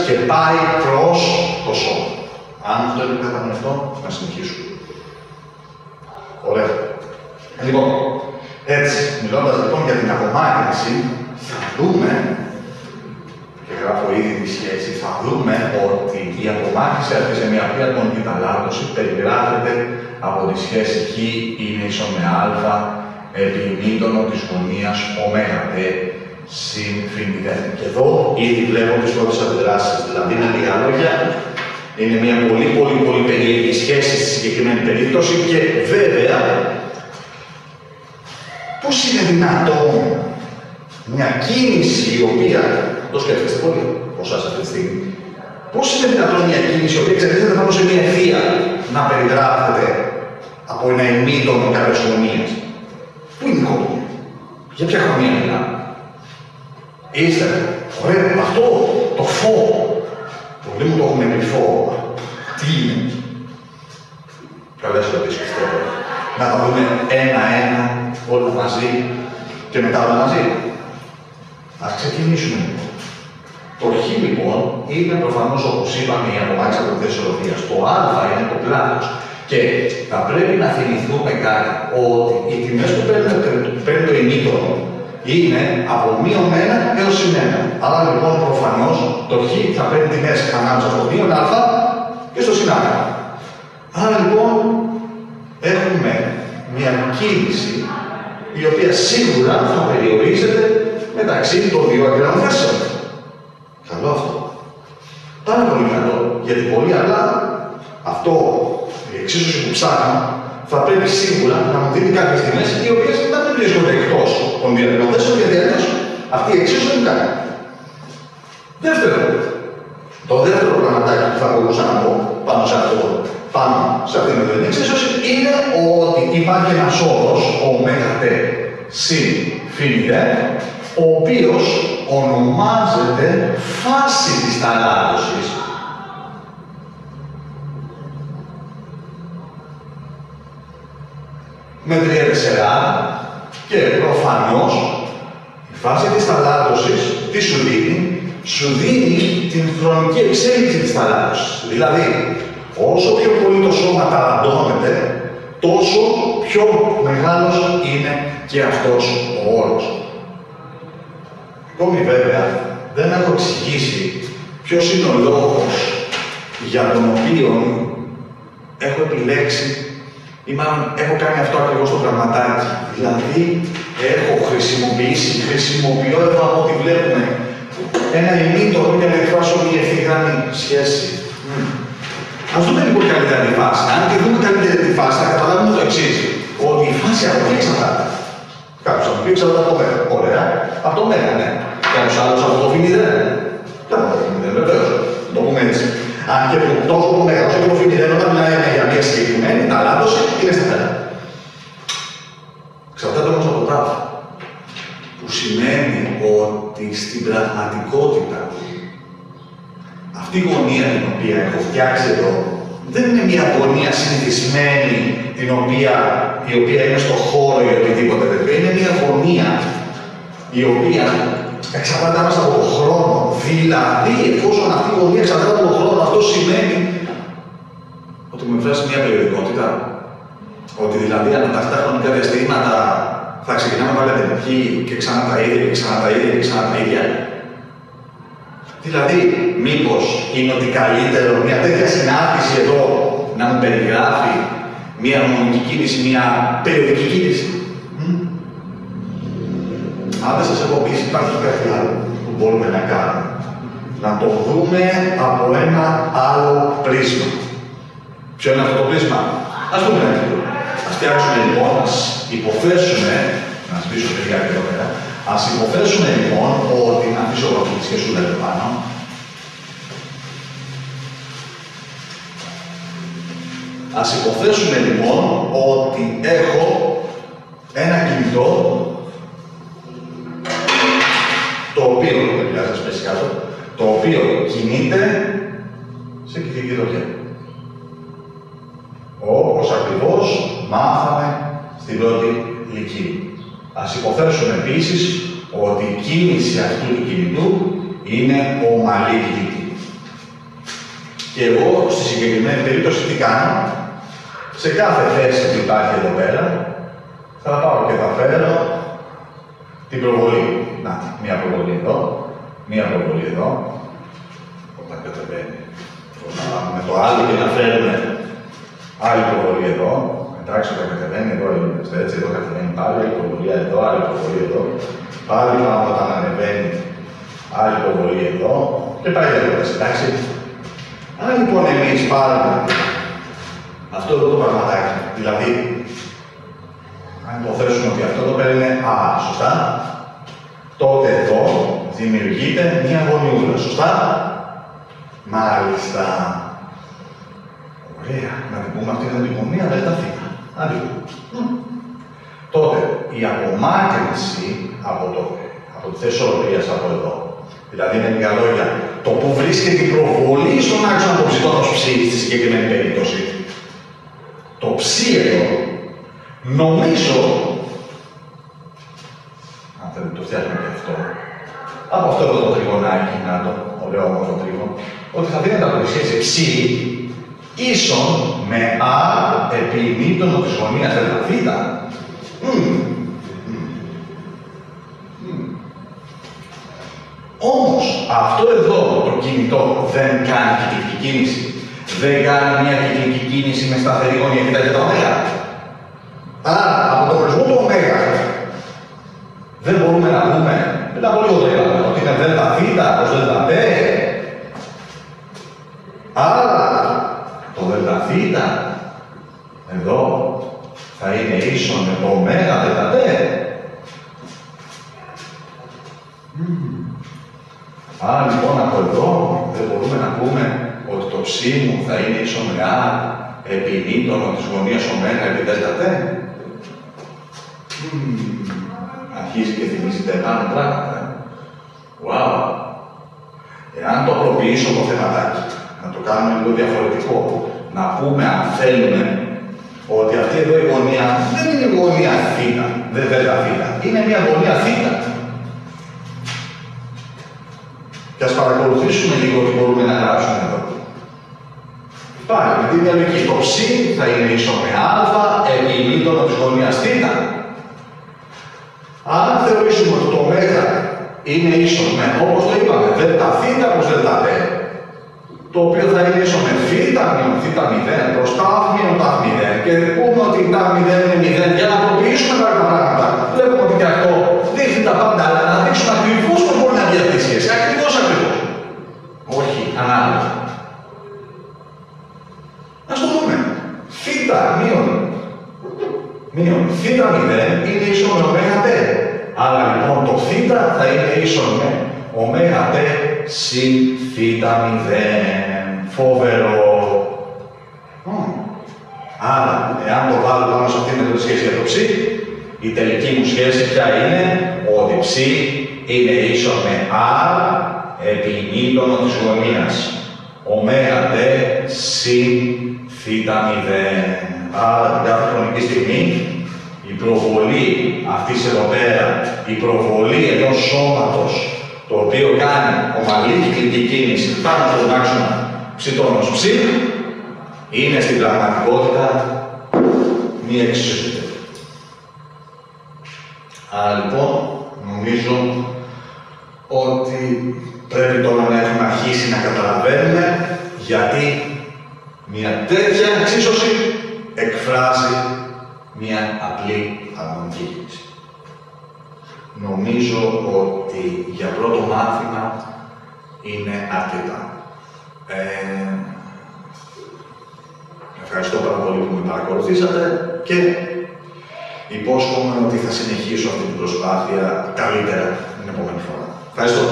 και πάει προς το σώμα. Αν αυτό είναι κατανοητό, να συνεχίσουμε. Ωραία. Λοιπόν, έτσι, μιλώντας λοιπόν για την απομάκρυνση, θα δούμε, και γράφω ήδη τη σχέση, θα δούμε ότι η απομάκρυνση αυτή σε μια απλή ατομική ταλάτωση περιγράφεται από τη σχέση χ είναι ίσον με α επί μήτωνο της γωνίας ωμέγα συν φοινιδέ. Και εδώ ήδη βλέπω τις πρώτες αντιδράσεις. Δηλαδή, με λίγα λόγια, είναι μια πολύ περίεργη σχέση στη συγκεκριμένη περίπτωση και βέβαια, πώς είναι δυνατόν μια κίνηση η οποία, το σκέφτεστε πολύ, όσας αυτή τη στιγμή, πώς είναι δυνατόν μια κίνηση η οποία εξαρτάται πάνω σε μια ευθεία να περιγράφεται από ένα ημίτονο κάποιας γωνίας. Πού είναι η γωνία, για ποια γωνία μιλάμε. Είστε, ωραία, αυτό το φω, πολλοί μου το έχουν πει φω. Τι είναι. Καλές ερωτήσεις, πιστεύω. Να τα δούμε ένα-ένα, όλα μαζί και μετά όλα μαζί. Ας ξεκινήσουμε λοιπόν. Το χ λοιπόν είναι προφανώς, όπως είπαμε, η απομάκρυνση από τη θέση ισορροπίας. Το α είναι το πλάτος. Και θα πρέπει να θυμηθούμε κάτι, ότι οι τιμές που παίρνει το ημίτονο είναι από -1 έως -1. Άρα λοιπόν προφανώς το χ θα παίρνει τιμές ανάμεσα στο -α και στο συν α. Άρα λοιπόν έχουμε μια κίνηση η οποία σίγουρα θα περιορίζεται μεταξύ των δύο ακραίων θέσεων. Καλό αυτό. Πάρα πολύ καλό, γιατί πολύ απλά αυτό, η εξίσωση που ψάχνω, θα πρέπει σίγουρα να μου δίνει κάποιες τιμές οι οποίες δεν βρίσκονται εκτός των δύο ακραίων θέσεων, γιατί αλλιώς αυτή η εξίσωση δεν κάνει. Δεύτερο, το δεύτερο πραγματάκι που θα μπορούσα να πω πάνω σε αυτό, πάνω σε αυτήν την εξίσωση, είναι ότι υπάρχει ένας όρος, ο ωμέγα-τ συν φοινιδ, ο οποίος ονομάζεται φάση της ταλάτωσης. Μετριέται σε ρ και προφανώς η φάση της ταλάτωσης τι σου δίνει? Σου δίνει την χρονική εξέλιξη της ταλάτωσης. Δηλαδή, όσο πιο πολύ το σώμα ταλαντώνεται, τόσο πιο μεγάλος είναι και αυτός ο όρος. Ακόμη βέβαια, δεν έχω εξηγήσει ποιος είναι ο λόγος για τον οποίο έχω επιλέξει ή μάλλον έχω κάνει αυτό ακριβώς το πραγματάκι. Δηλαδή, έχω χρησιμοποιώ εδώ από ό,τι βλέπουμε ένα ημίτονο για να εκφράσω μια ευθυγράμμη σχέση. Ας δούμε λοιπόν καλύτερα τη φάση. Αν τη δούμε καλύτερα τη φάση, θα καταλάβουμε το εξής. Ότι η φάση από τι εξαρτάται. Κάποιος θα μου πει εξαρτάται από μέρα. Ωραία. Από το μέρα, ναι. Κάποιος άλλος από το φοινιδ. Δεν από το φοινιδ, βεβαίως. Το πούμε έτσι. Αν και τόσο το μέρα, όσο και το φοινιδ, όταν μιλάμε για μια συγκεκριμένη ταλάτωση, είναι σταθερά. Εξαρτάται όμως από το τάφ. Που σημαίνει ότι στην πραγματικότητα αυτή η γωνία την οποία έχω φτιάξει εδώ δεν είναι μια γωνία συνηθισμένη η οποία είναι στο χώρο ή οτιδήποτε τέτοιο. Είναι μια γωνία η οποία εξαρτάται άμεσα από τον χρόνο. Δηλαδή, εφόσον αυτή η γωνία εξαρτάται από τον χρόνο, αυτό σημαίνει ότι μου εκφράζει μια περιοδικότητα. Ότι δηλαδή ανατακτά χρονικά διαστήματα θα ξεκινάμε πάλι από την αρχή και ξανά τα ίδια και ξανά τα ίδια και ξανά τα ίδια. Δηλαδή, μήπως είναι ότι καλύτερο μια τέτοια συνάρτηση εδώ να μου περιγράφει μια αρμονική κίνηση, μια περιοδική κίνηση. Αν δεν σας έχω πει, υπάρχει κάτι άλλο που μπορούμε να κάνουμε. Να το δούμε από ένα άλλο πρίσμα. Ποιο είναι αυτό το πρίσμα? Ας δούμε ένα λίγο. Ας φτιάξουμε λοιπόν, ας υποθέσουμε, να σβήσω παιδιά εδώ πέρα, ας υποθέσουμε λοιπόν ότι να αφήσω εγώ τη σχεσούλα εδώ πάνω. Ας υποθέσουμε λοιπόν ότι έχω ένα κινητό το οποίο, δεν πειράζει να σπέσει κάτω, το οποίο κινείται σε κυκλική τροχιά. Όπως ακριβώς μάθαμε στην πρώτη ηλικία. Ας υποθέσουμε επίσης ότι η κίνηση αυτού του κινητού είναι ομαλή κυκλική. Και εγώ στη συγκεκριμένη περίπτωση τι κάνω, σε κάθε θέση που υπάρχει εδώ πέρα, θα πάω και θα φέρω την προβολή. Να, μία προβολή εδώ, μία προβολή εδώ. Όταν κατεβαίνει. Με το άλλο και να φέρουμε άλλη προβολή εδώ. Εντάξει, όταν κατεβαίνει εδώ, έτσι, εδώ κατεβαίνει πάλι, άλλη προβολή εδώ, άλλη προβολή εδώ. Πάλι πάνω όταν ανεβαίνει, άλλη προβολή εδώ. Και πάει λέγοντας, εντάξει. Αν λοιπόν εμείς πάρουμε αυτό εδώ το πραγματάκι, δηλαδή, αν υποθέσουμε ότι αυτό εδώ πέρα είναι Α, σωστά, τότε εδώ δημιουργείται μία γωνιούλα, σωστά. Μάλιστα. Ωραία, να την πούμε αυτή είναι την γωνία ΔΘ. Αν την πούμε. Τότε η απομάκρυνση από τη θέση οροπίας από εδώ, δηλαδή με λίγα λόγια, το που βρίσκεται η προβολή στον άξονα των ψητώνος ψ στη συγκεκριμένη περίπτωση, το ψ εδώ, νομίζω, αν θέλετε το φτιάχνουμε και αυτό, από αυτό εδώ το τριγωνάκι, να το ωραίο όμορφο τρίγωνο, ότι θα δίνεται από τη σχέση ψ ίσον με α επί μήτωνο της γωνίας Δθ. Όμως, αυτό εδώ το κινητό δεν κάνει κυκλική κίνηση. Δεν κάνει μια κυκλική κίνηση με σταθερή γωνία και τα ωμέγα. Άρα, από τον ορισμό του ωμέγα, δεν μπορούμε να πούμε, μετά από λίγο το είπαμε, ότι είναι Δθ ως ΔΤ. Άρα, το Δθ εδώ θα είναι ίσον με το ωμέγα ΔΤ. Άρα λοιπόν από εδώ δεν μπορούμε να πούμε ότι το ψ μου θα είναι ίσον με α επί μήτωνο της γωνίας ωμέγα επί ΔΤ. Αρχίζει και θυμίζεται επάνω πράγματα. Wow! Εάν το απλοποιήσω το θεματάκι, να το κάνουμε λίγο διαφορετικό, να πούμε αν θέλουμε ότι αυτή εδώ η γωνία δεν είναι η γωνία θ, δεν Δθ, είναι μια γωνία θ. Και ας παρακολουθήσουμε λίγο τι μπορούμε να γράψουμε εδώ. Πάλι με τη διαλογική, το ψ θα είναι ίσον με α επί μήτωνο της γωνίας θ. Αν θεωρήσουμε ότι το ωμέγα είναι ίσον με, όπως το είπαμε, Δθ προς ΔΤ, το οποίο θα είναι ίσον με φ μείον θ0 προς τ μείον τ0 και πούμε ότι τ0 είναι 0 για να απλοποιήσουμε τα πράγματα. Βλέπουμε ότι και αυτό δείχνει τα πάντα, αλλά να δείξουμε ακριβώς πώς μπορεί να βγει αυτή η σχέση. Ακριβώς. Όχι, ανάλογα. Ας το δούμε. Φ μείον θ0 είναι ίσον με ωμέγα τ. Άρα λοιπόν το θ θα είναι ίσον με ωμέγα τ συν θ0. Φοβερό. Άρα, εάν το βάλω πάνω σε αυτήν την σχέση για το ψ, η τελική μου σχέση ποια είναι, ότι ψ είναι ίσον με α επί μήτωνο της γωνίας ωμέγα τ συν θ0. Άρα την κάθε χρονική στιγμή η προβολή αυτής εδώ πέρα, η προβολή ενός σώματος το οποίο κάνει ομαλή κυκλική κίνηση πάνω από τον άξονα ψητώνος ψ, είναι στην πραγματικότητα μία εξισωσιότητα. Άρα λοιπόν, νομίζω ότι πρέπει τώρα να έχουμε αρχίσει να καταλαβαίνουμε γιατί μία τέτοια εξίσωση εκφράζει μία απλή αρμονική κίνηση. Νομίζω ότι για πρώτο μάθημα είναι αρκετά. Ευχαριστώ πάρα πολύ που με παρακολουθήσατε και υπόσχομαι ότι θα συνεχίσω αυτή την προσπάθεια καλύτερα την επόμενη φορά. Ευχαριστώ.